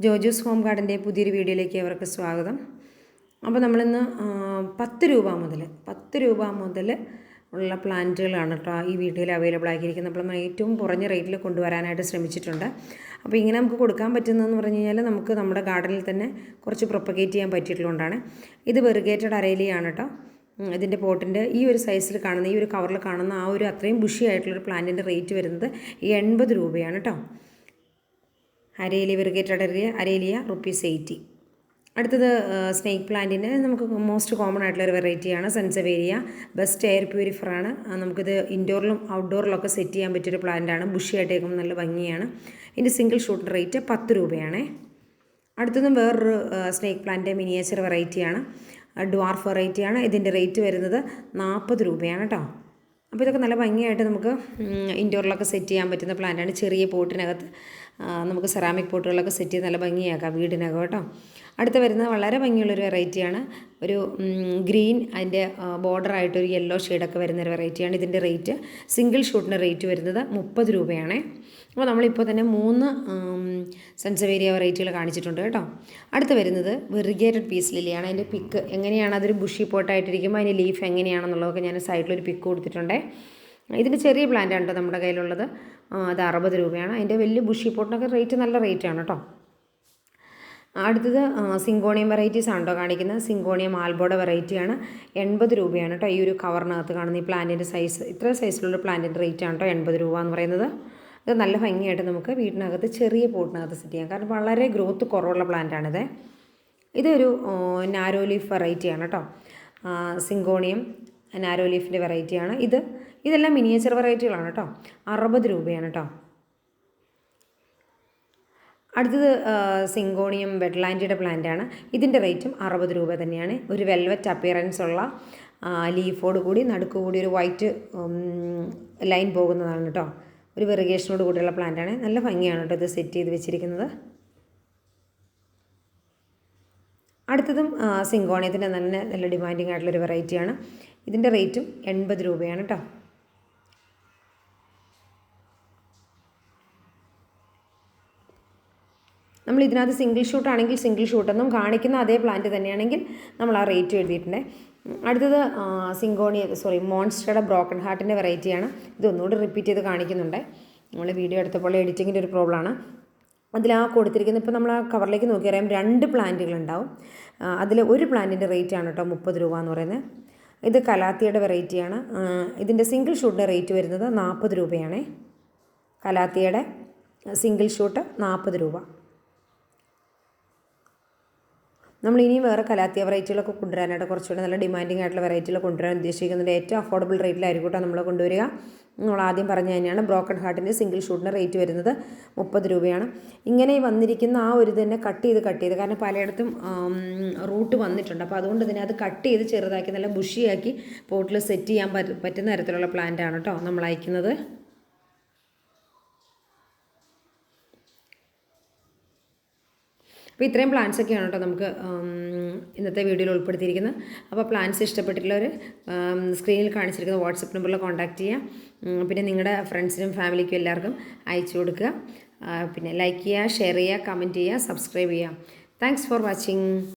ജോജൂസ് home ഗാർഡൻ്റെ പുതിയൊരു വീഡിയോയിലേക്ക് അവർക്ക് സ്വാഗതം. അപ്പോൾ നമ്മളിന്ന് 10 രൂപ മുതൽ ഉള്ള പ്ലാന്റുകളാണ് കേട്ടോ ഈ വീഡിയോയിൽ അവൈലബിൾ ആക്കിയിരിക്കുന്നത്. നമ്മൾ ഏറ്റവും കുറഞ്ഞ റേറ്റിൽ കൊണ്ടുവരാനായിട്ട് ശ്രമിച്ചിട്ടുണ്ട്. അപ്പോൾ ഇങ്ങനെ നമുക്ക് കൊടുക്കാൻ പറ്റുന്നതെന്ന് പറഞ്ഞു കഴിഞ്ഞാൽ നമുക്ക് നമ്മുടെ ഗാർഡനിൽ തന്നെ കുറച്ച് പ്രൊപ്പഗേറ്റ് ചെയ്യാൻ പറ്റിയിട്ടുള്ളതുകൊണ്ടാണ്. ഇത് വെറിഗേറ്റഡ് അരേലിയാണ് കേട്ടോ. ഇതിൻ്റെ പോട്ടിൻ്റെ ഈ ഒരു സൈസിൽ കാണുന്ന ഈ ഒരു കവറിൽ കാണുന്ന ആ ഒരു അത്രയും ബുഷി ആയിട്ടുള്ളൊരു പ്ലാന്റിൻ്റെ റേറ്റ് വരുന്നത് 80 രൂപയാണ് കേട്ടോ. Aralia variegated aralia ₹80. അടുത്തത് സ്നേക്ക് പ്ലാന്റിന് നമുക്ക് മോസ്റ്റ് കോമൺ ആയിട്ടുള്ളൊരു വെറൈറ്റിയാണ് സെൻസവേരിയ. Best air പ്യൂരിഫറാണ്. നമുക്കിത് ഇൻഡോറിലും ഔട്ട്ഡോറിലൊക്കെ സെറ്റ് ചെയ്യാൻ പറ്റിയൊരു പ്ലാന്റാണ്. ബുഷിയായിട്ടേക്കും നല്ല ഭംഗിയാണ്. ഇതിൻ്റെ സിംഗിൾ ഷൂട്ടിൻ്റെ റേറ്റ് 10 രൂപയാണേ. അടുത്തതും വേറൊരു സ്നേക്ക് പ്ലാന്റ് മിനിയേച്ചർ വെറൈറ്റിയാണ്. ഡ്വാർഫ് വെറൈറ്റിയാണ്. ഇതിൻ്റെ റേറ്റ് വരുന്നത് 40 രൂപയാണ് കേട്ടോ. അപ്പോൾ ഇതൊക്കെ നല്ല ഭംഗിയായിട്ട് നമുക്ക് ഇൻഡോറിലൊക്കെ സെറ്റ് ചെയ്യാൻ പറ്റുന്ന പ്ലാന്റാണ്. ചെറിയ പോട്ടിനകത്ത് നമുക്ക് സെറാമിക് പോട്ടുകളൊക്കെ സെറ്റ് ചെയ്ത് നല്ല ഭംഗിയാക്കാം വീടിനകം കേട്ടോ. അടുത്ത് വരുന്നത് വളരെ ഭംഗിയുള്ളൊരു വെറൈറ്റിയാണ്. ഒരു ഗ്രീൻ അതിൻ്റെ ബോർഡറായിട്ടൊരു യെല്ലോ ഷെയ്ഡൊക്കെ വരുന്നൊരു വെറൈറ്റിയാണ്. ഇതിൻ്റെ റേറ്റ് സിംഗിൾ ഷൂട്ടിൻ്റെ റേറ്റ് വരുന്നത് 30 രൂപയാണ്. അപ്പോൾ നമ്മളിപ്പോൾ തന്നെ 3 സെൻസവേരിയ വെറൈറ്റികൾ കാണിച്ചിട്ടുണ്ട് കേട്ടോ. അടുത്ത് വരുന്നത് വെറിഗേറ്റഡ് പീസ് ലില്ലിയാണ്. അതിൻ്റെ പിക്ക് എങ്ങനെയാണ്, അതൊരു ബുഷി പോട്ടായിട്ടിരിക്കുമ്പോൾ അതിൻ്റെ ലീഫ് എങ്ങനെയാണെന്നുള്ളതൊക്കെ ഞാൻ സൈഡിലൊരു പിക്ക് കൊടുത്തിട്ടുണ്ട്. ഇതിൻ്റെ ചെറിയ പ്ലാന്റാണ് കേട്ടോ നമ്മുടെ കയ്യിലുള്ളത്. അത് 60 രൂപയാണ്. അതിൻ്റെ വലിയ ബുഷി പോട്ടിനൊക്കെ റേറ്റ് നല്ല റേറ്റാണ് കേട്ടോ. അടുത്തത് സിങ്കോണിയം വെറൈറ്റീസ് ആണ് കേട്ടോ കാണിക്കുന്നത്. സിങ്കോണിയം ആൽബോയുടെ വെറൈറ്റിയാണ്. 80 രൂപയാണ് കേട്ടോ. ഈ ഒരു കവറിനകത്ത് കാണുന്ന ഈ പ്ലാന്റിൻ്റെ സൈസ്, ഇത്ര സൈസിലുള്ള പ്ലാന്റിൻ്റെ റേറ്റ് ആണ് കേട്ടോ 80 രൂപ എന്ന് പറയുന്നത്. ഇത് നല്ല ഭംഗിയായിട്ട് നമുക്ക് വീടിനകത്ത് ചെറിയ പോട്ടിനകത്ത് സെറ്റ് ചെയ്യാം. കാരണം വളരെ ഗ്രോത്ത് കുറവുള്ള പ്ലാന്റാണിത്. ഇതൊരു നാരോ ലീഫ് വെറൈറ്റിയാണ് കേട്ടോ. സിങ്കോണിയം നാരോ ലീഫിൻ്റെ വെറൈറ്റിയാണ്. ഇതെല്ലാം മിനിയേച്ചർ വെറൈറ്റികളാണ് കേട്ടോ. 60 രൂപയാണ് കേട്ടോ. അടുത്തത് സിങ്കോണിയം വെഡ്ലാൻഡിയുടെ പ്ലാന്റാണ്. ഇതിൻ്റെ റേറ്റും 60 രൂപ തന്നെയാണ്. ഒരു വെൽവെറ്റ് അപ്പിയറൻസ് ഉള്ള ലീഫോട് കൂടി നടുക്ക് കൂടി ഒരു വൈറ്റ് ലൈൻ പോകുന്നതാണ് കേട്ടോ. ഒരു വെറിഗേഷനോട് കൂടിയുള്ള പ്ലാന്റാണ്. നല്ല ഭംഗിയാണ് കേട്ടോ ഇത് സെറ്റ് ചെയ്ത് വെച്ചിരിക്കുന്നത്. അടുത്തതും സിങ്കോണിയത്തിൻ്റെ നല്ല ഡിമാൻഡിങ് ആയിട്ടുള്ളൊരു വെറൈറ്റിയാണ്. ഇതിൻ്റെ റേറ്റും 80 രൂപയാണ് കേട്ടോ. നമ്മൾ ഇതിനകത്ത് സിംഗിൾ ഷൂട്ടാണെങ്കിൽ സിംഗിൾ ഷൂട്ടെന്നും കാണിക്കുന്ന അതേ പ്ലാന്റ് തന്നെയാണെങ്കിൽ നമ്മൾ ആ റേറ്റ് എഴുതിയിട്ടുണ്ട്. അടുത്തത് മോൺസ്റ്ററുടെ ബ്രോക്കൺ ഹാർട്ടിൻ്റെ വെറൈറ്റിയാണ്. ഇതൊന്നുകൂടി റിപ്പീറ്റ് ചെയ്ത് കാണിക്കുന്നുണ്ട്. നമ്മൾ വീഡിയോ എടുത്തപ്പോൾ എഡിറ്റിങ്ങിൻ്റെ ഒരു പ്രോബ്ലമാണ്. അതിൽ ആ കൊടുത്തിരിക്കുന്നത്, ഇപ്പോൾ നമ്മൾ ആ കവറിലേക്ക് നോക്കി അറിയാം 2 പ്ലാന്റുകളുണ്ടാവും. അതിൽ ഒരു പ്ലാന്റിൻ്റെ റേറ്റാണ് കേട്ടോ 30 രൂപ എന്ന് പറയുന്നത്. ഇത് കലാത്തിയുടെ വെറൈറ്റിയാണ്. ഇതിൻ്റെ സിംഗിൾ ഷൂട്ടിൻ്റെ റേറ്റ് വരുന്നത് 40 രൂപയാണ്. കലാത്തിയുടെ സിംഗിൾ ഷൂട്ട് 40 രൂപ. നമ്മൾ ഇനിയും വേറെ കലാത്തിയ വെറൈറ്റികളൊക്കെ കൊണ്ടുവരാനായിട്ട് കുറച്ചുകൂടെ നല്ല ഡിമാൻഡിങ് ആയിട്ടുള്ള വെറൈറ്റികൾ കൊണ്ടുവരാൻ ഉദ്ദേശിക്കുന്നുണ്ട്. ഏറ്റവും അഫോർഡബിൾ റേറ്റിലായിരിക്കും കേട്ടോ നമ്മൾ കൊണ്ടുവരിക. നമ്മൾ ആദ്യം പറഞ്ഞ തന്നെയാണ്. ബ്രോക്കൺ ഹാർട്ടിൻ്റെ സിംഗിൾ ഷൂട്ടിൻ്റെ റേറ്റ് വരുന്നത് 30 രൂപയാണ്. ഇങ്ങനെ വന്നിരിക്കുന്ന ആ ഒരു തന്നെ കട്ട് ചെയ്ത് കാരണം പലയിടത്തും റൂട്ട് വന്നിട്ടുണ്ട്. അപ്പോൾ അതുകൊണ്ട് തന്നെ അത് കട്ട് ചെയ്ത് ചെറുതാക്കി നല്ല ബുഷിയാക്കി പോട്ടിൽ സെറ്റ് ചെയ്യാൻ പറ്റുന്ന തരത്തിലുള്ള പ്ലാന്റാണ് കേട്ടോ നമ്മൾ അയക്കുന്നത്. അപ്പോൾ ഇത്രയും പ്ലാന്റ്സൊക്കെയാണ് കേട്ടോ നമുക്ക് ഇന്നത്തെ വീഡിയോയിൽ ഉൾപ്പെടുത്തിയിരിക്കുന്നത്. അപ്പോൾ പ്ലാന്റ്സ് ഇഷ്ടപ്പെട്ടിട്ടുള്ളവർ സ്ക്രീനിൽ കാണിച്ചിരിക്കുന്ന വാട്സപ്പ് നമ്പറിൽ കോൺടാക്റ്റ് ചെയ്യുക. പിന്നെ നിങ്ങളുടെ ഫ്രണ്ട്സിനും ഫാമിലിക്കും എല്ലാവർക്കും അയച്ചു കൊടുക്കുക. പിന്നെ ലൈക്ക് ചെയ്യുക, ഷെയർ ചെയ്യുക, കമൻറ്റ് ചെയ്യുക, സബ്സ്ക്രൈബ് ചെയ്യുക. Thanks for watching.